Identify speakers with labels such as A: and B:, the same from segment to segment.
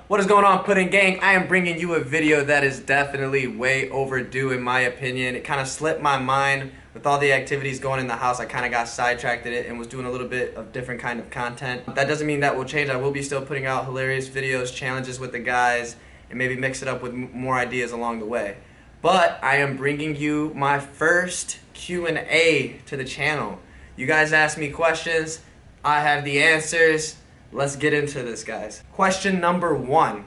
A: What is going on, Pudding Gang? I am bringing you a video that is definitely way overdue in my opinion. It kind of slipped my mind with all the activities going in the house. I kind of got sidetracked in it and was doing a little bit of different kind of content. That doesn't mean that will change. I will be still putting out hilarious videos, challenges with the guys, and maybe mix it up with more ideas along the way. But I am bringing you my first Q&A to the channel. You guys asked me questions. I have the answers. Let's get into this, guys. Question number 1.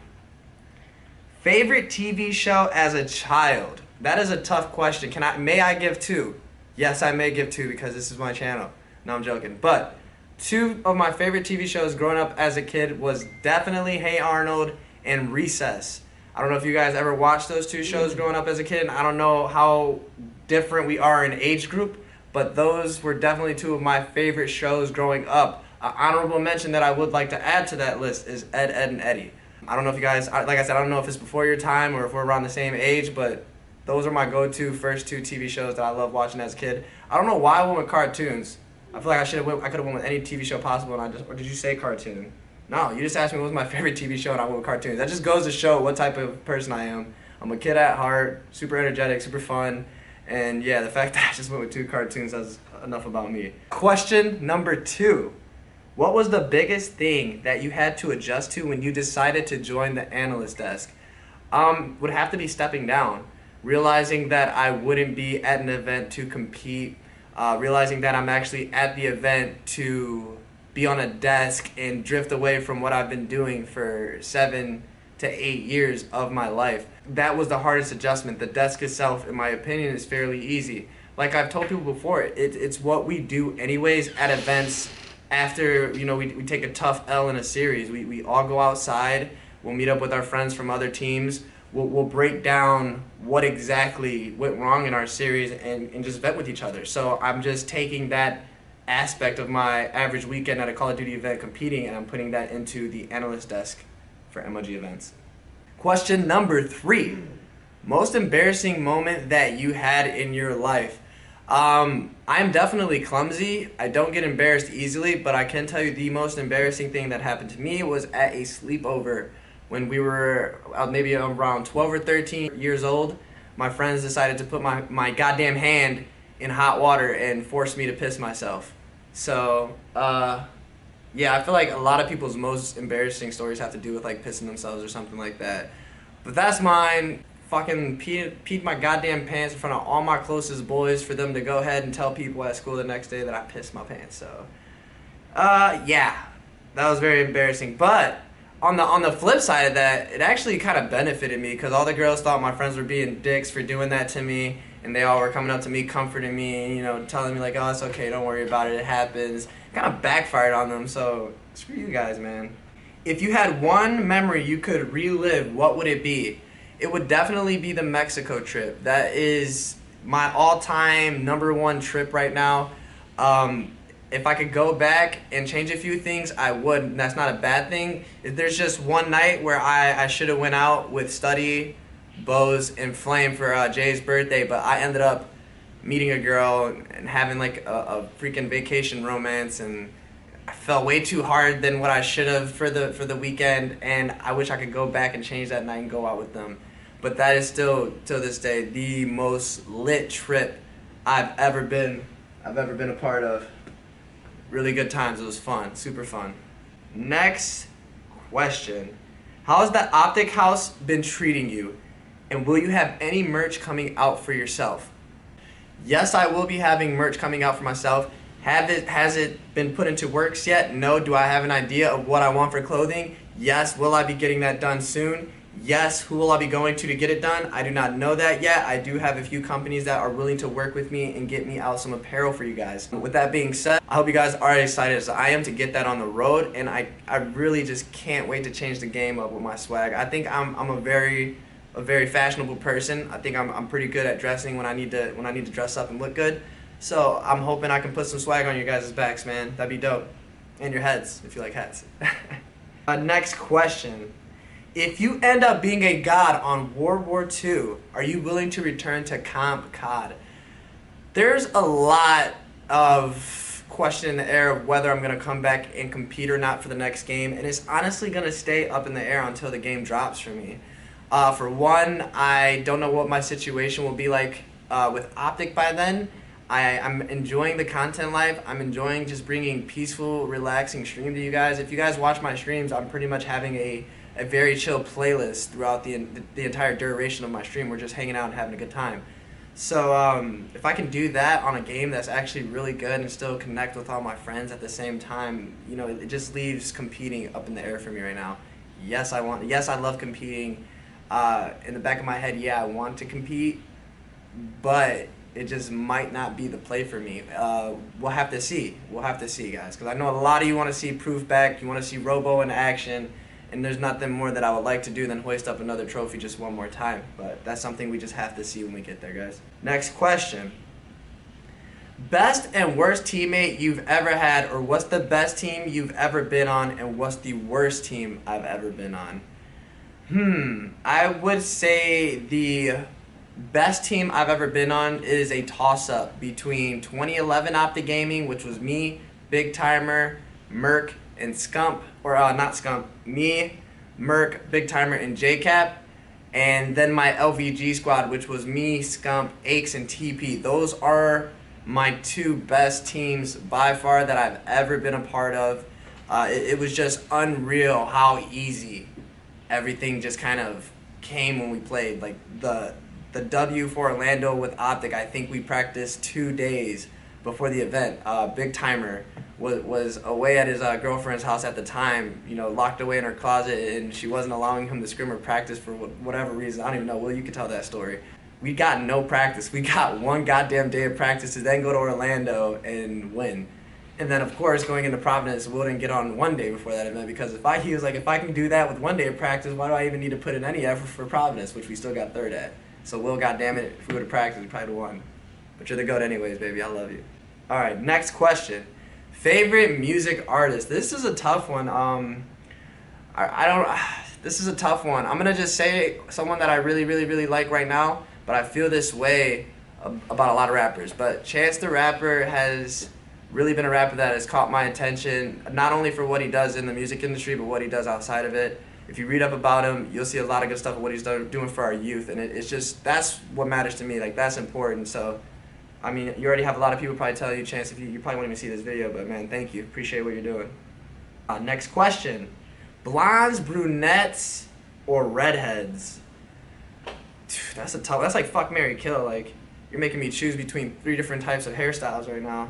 A: Favorite TV show as a child? That is a tough question. May I give 2? Yes, I may give 2 because this is my channel. No, I'm joking. But 2 of my favorite TV shows growing up as a kid was definitely Hey Arnold and Recess. I don't know if you guys ever watched those 2 shows growing up as a kid. I don't know how different we are in age group, but those were definitely 2 of my favorite shows growing up. An honorable mention that I would like to add to that list is Ed, Edd and Eddy. I don't know if you guys, like I said, I don't know if it's before your time or if we're around the same age, but those are my go-to first 2 TV shows that I love watching as a kid. I don't know why I went with cartoons. I feel like I could have went with any TV show possible, and or did you say cartoon? No, you just asked me what was my favorite TV show, and I went with cartoons. That just goes to show what type of person I am. I'm a kid at heart, super energetic, super fun, and yeah, the fact that I just went with 2 cartoons, that's enough about me. Question number 2. What was the biggest thing that you had to adjust to when you decided to join the analyst desk? Would have to be stepping down, realizing that I wouldn't be at an event to compete, realizing that I'm actually at the event to be on a desk and drift away from what I've been doing for 7 to 8 years of my life. That was the hardest adjustment. The desk itself, in my opinion, is fairly easy. Like I've told people before, it's what we do anyways at events. After, you know, we take a tough L in a series, we all go outside, we'll meet up with our friends from other teams, we'll break down what exactly went wrong in our series and just vet with each other. So I'm just taking that aspect of my average weekend at a Call of Duty event competing, and I'm putting that into the analyst desk for MLG events. Question number 3. Most embarrassing moment that you had in your life? I'm definitely clumsy. I don't get embarrassed easily, but I can tell you the most embarrassing thing that happened to me was at a sleepover when we were maybe around 12 or 13 years old. My friends decided to put my goddamn hand in hot water and force me to piss myself. So, yeah, I feel like a lot of people's most embarrassing stories have to do with like pissing themselves or something like that. But that's mine. Fucking peed my goddamn pants in front of all my closest boys for them to go ahead and tell people at school the next day that I pissed my pants. So, yeah, that was very embarrassing. But on the flip side of that, it actually kind of benefited me because all the girls thought my friends were being dicks for doing that to me, and they all were coming up to me, comforting me, and, you know, telling me like, oh, it's okay, don't worry about it, it happens. Kind of backfired on them. So screw you guys, man. If you had one memory you could relive, what would it be? It would definitely be the Mexico trip. That is my all-time #1 trip right now. If I could go back and change a few things, I would. And that's not a bad thing. There's just one night where I should have went out with Study, Bose, and Flame for Jay's birthday, but I ended up meeting a girl and having like a freaking vacation romance, and I fell way too hard than what I should have for the weekend, and I wish I could go back and change that night and go out with them. But that is still, to this day, the most lit trip I've ever been a part of. Really good times. It was fun. Super fun. Next question. How has the OpTic house been treating you? And will you have any merch coming out for yourself? Yes, I will be having merch coming out for myself. Has it been put into works yet? No. Do I have an idea of what I want for clothing? Yes. Will I be getting that done soon? Yes. Who will I be going to get it done? I do not know that yet. I do have a few companies that are willing to work with me and get me out some apparel for you guys. With that being said, I hope you guys are as excited as I am to get that on the road, and I really just can't wait to change the game up with my swag. I think I'm a very fashionable person. I think I'm pretty good at dressing when I need to dress up and look good. So I'm hoping I can put some swag on your guys' backs, man. That'd be dope. And your heads, if you like hats. Next question. If you end up being a god on World War II, are you willing to return to Camp COD? There's a lot of question in the air of whether I'm going to come back and compete or not for the next game, and it's honestly going to stay up in the air until the game drops for me. For one, I don't know what my situation will be like with OpTic by then. I'm enjoying the content life. I'm enjoying just bringing peaceful, relaxing stream to you guys. If you guys watch my streams, I'm pretty much having a very chill playlist throughout the entire duration of my stream. We're just hanging out and having a good time. So if I can do that on a game that's actually really good and still connect with all my friends at the same time, you know, it just leaves competing up in the air for me right now. Yes, I love competing. In the back of my head, yeah, I want to compete, but it just might not be the play for me. We'll have to see. We'll have to see, guys, because I know a lot of you want to see Proof back. You want to see Robo in action, and there's nothing more that I would like to do than hoist up another trophy just one more time. But that's something we just have to see when we get there, guys. Next question. Best and worst teammate you've ever had, or what's the best team you've ever been on, and what's the worst team I've ever been on? I would say the best team I've ever been on is a toss-up between 2011 OpTic Gaming, which was me, Big Timer, Merc, and Scump, or not Scump, me, Merc, Big Timer, and JCap, and then my LVG squad, which was me, Scump, Aches, and TP. Those are my two best teams by far that I've ever been a part of. It was just unreal how easy everything just kind of came when we played. Like the W for Orlando with OpTic, I think we practiced 2 days before the event. Big Timer was away at his girlfriend's house at the time, you know, locked away in her closet, and she wasn't allowing him to scrim or practice for whatever reason. I don't even know. Well, you can tell that story. We got no practice. We got one goddamn day of practice to then go to Orlando and win. And then, of course, going into Providence, Will didn't get on 1 day before that event, because he was like, if I can do that with 1 day of practice, why do I even need to put in any effort for Providence, which we still got third at? So, Will, goddammit, if we would have practiced, we probably would have won. But you're the GOAT anyways, baby. I love you. All right, next question. Favorite music artist? This is a tough one. This is a tough one. I'm going to just say someone that I really, really, really like right now, but I feel this way about a lot of rappers. But Chance the Rapper has really been a rapper that has caught my attention, not only for what he does in the music industry, but what he does outside of it. If you read up about him, you'll see a lot of good stuff of what he's doing for our youth, and it's just, that's what matters to me. Like, that's important. So, I mean, you already have a lot of people probably telling you, Chance, if you probably won't even see this video, but man, thank you. Appreciate what you're doing. Next question. Blondes, brunettes, or redheads? That's a tough, that's like fuck, marry, kill. Like, you're making me choose between 3 different types of hairstyles right now.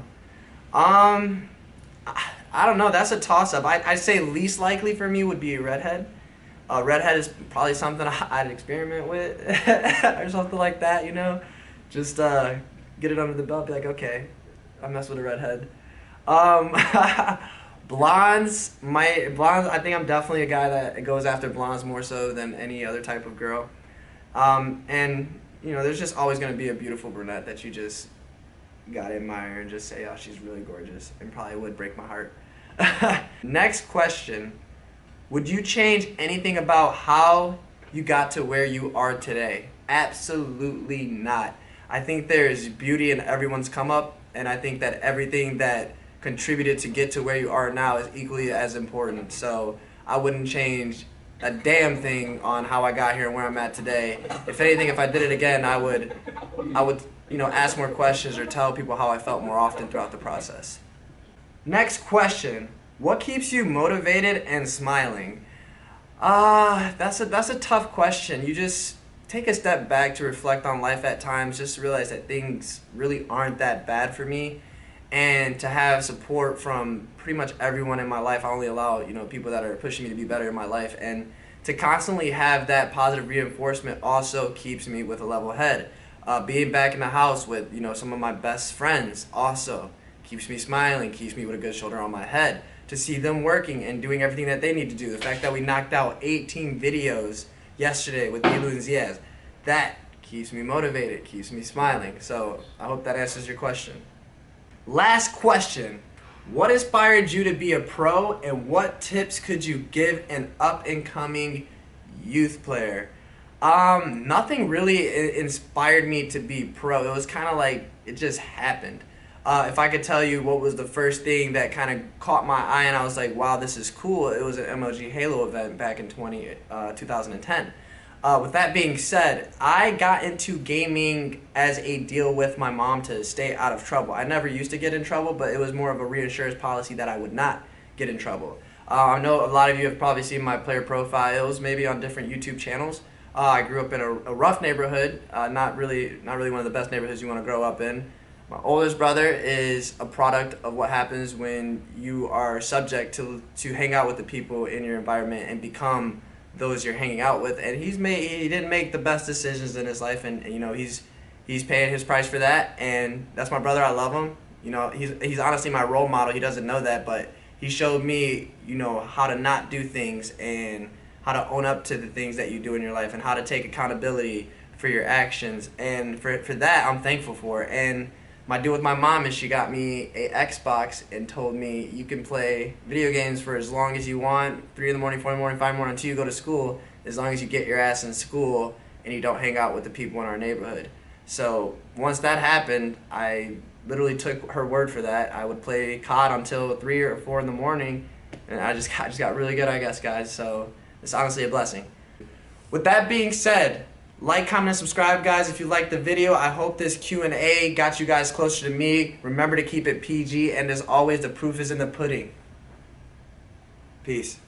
A: I don't know. That's a toss-up. I'd say least likely for me would be a redhead. Redhead is probably something I'd experiment with or something like that, you know? Just get it under the belt, be like, okay, I mess with a redhead. Blondes, I think I'm definitely a guy that goes after blondes more so than any other type of girl. And, you know, there's just always going to be a beautiful brunette that you just gotta admire and just say, oh, she's really gorgeous, and probably would break my heart. Next question. Would you change anything about how you got to where you are today? Absolutely not. I think there's beauty in everyone's come up, and I think that everything that contributed to get to where you are now is equally as important. So I wouldn't change a damn thing on how I got here and where I'm at today. If anything, if I did it again, I would you know, ask more questions or tell people how I felt more often throughout the process. Next question. What keeps you motivated and smiling? That's a tough question. You just take a step back to reflect on life at times, just to realize that things really aren't that bad for me, and to have support from pretty much everyone in my life. I only allow, you know, people that are pushing me to be better in my life, and to constantly have that positive reinforcement also keeps me with a level head. Being back in the house with, you know, some of my best friends also keeps me smiling, keeps me with a good shoulder on my head. To see them working and doing everything that they need to do. The fact that we knocked out 18 videos yesterday with Elu and Ziaz, that keeps me motivated, keeps me smiling. So I hope that answers your question. Last question. What inspired you to be a pro, and what tips could you give an up-and-coming youth player? Nothing really inspired me to be pro. It was kind of like it just happened. If I could tell you what was the first thing that kind of caught my eye and I was like, wow, this is cool, it was an MLG Halo event back in 2010. With that being said, I got into gaming as a deal with my mom to stay out of trouble. I never used to get in trouble, but it was more of a reassurance policy that I would not get in trouble. I know a lot of you have probably seen my player profiles, maybe on different YouTube channels. I grew up in a rough neighborhood, not really one of the best neighborhoods you want to grow up in. My oldest brother is a product of what happens when you are subject to hang out with the people in your environment and become those you're hanging out with. And he didn't make the best decisions in his life, and you know he's paying his price for that. And that's my brother. I love him. You know, he's honestly my role model. He doesn't know that, but he showed me, you know, how to not do things and how to own up to the things that you do in your life and how to take accountability for your actions. And for that, I'm thankful for. And my deal with my mom is she got me a Xbox and told me you can play video games for as long as you want, 3 in the morning, 4 in the morning, 5 in the morning, until you go to school, as long as you get your ass in school and you don't hang out with the people in our neighborhood. So once that happened, I literally took her word for that. I would play COD until 3 or 4 in the morning, and I just got really good, I guess, guys. So it's honestly a blessing. With that being said, like, comment, and subscribe, guys, if you liked the video. I hope this Q&A got you guys closer to me. Remember to keep it PG, and as always, the proof is in the pudding. Peace.